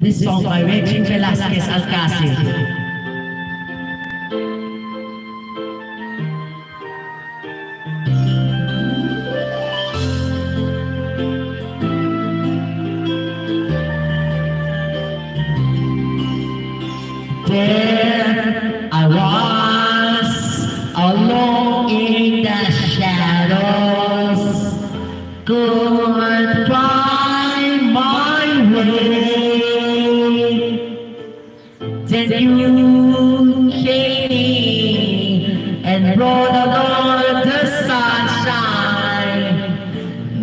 This song by Regine Velasquez Alcacid. There I was, alone in the shadows, couldn't find my way. Then you came in and brought along the sunshine.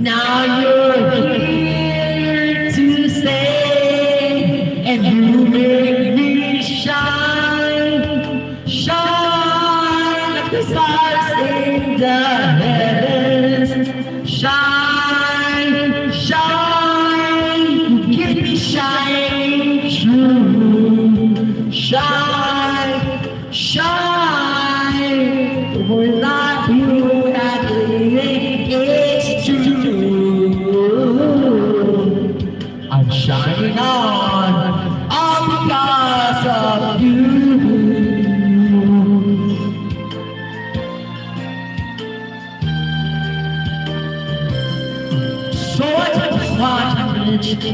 Now you're here to stay, and you make me shine, shine like the stars in the heavens. Shine, shine, give me shine true. Shine, shine, without you I believe it's true. I'm shining on all because of you. So I just want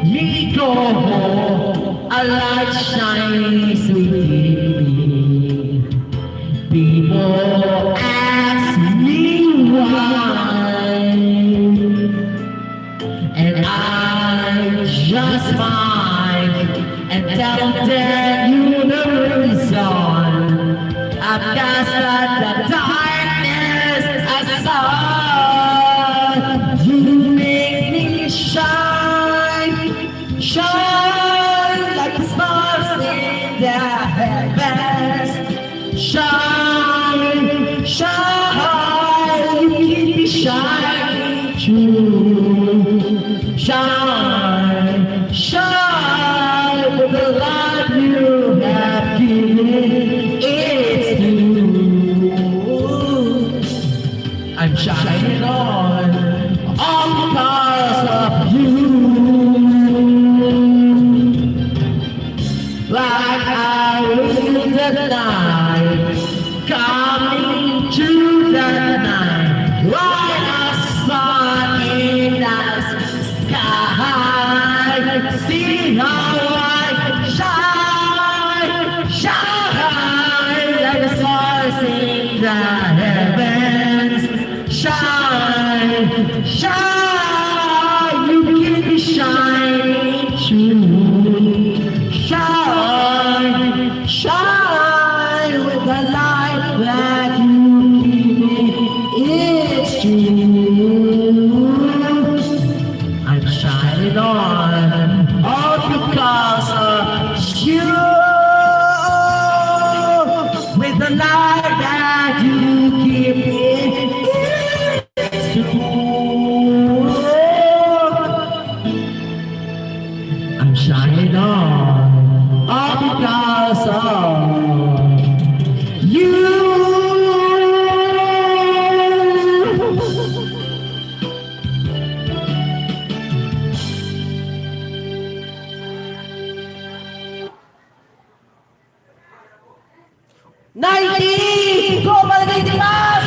me go home, a light shines within me. People ask me why, and I just smile and tell them you're the reason. I've cast out the darkness aside. You make me shine, shine like the stars in the heavens. Shine, shine, you keep me shining true. Shine, shine with the light you have given. It's you. I'm shining on all because of you. Like I will the night, coming to the night, like a sun in the sky. See how I shine, shine like the stars in the heavens. Shine, shine, you keep me shining true. Shine, shine with the light that you give me. It's true. I'm shining on all because of you. With the light that you give me. It's true. I'm shining on all because of you. Nike, ¿cómo le digas?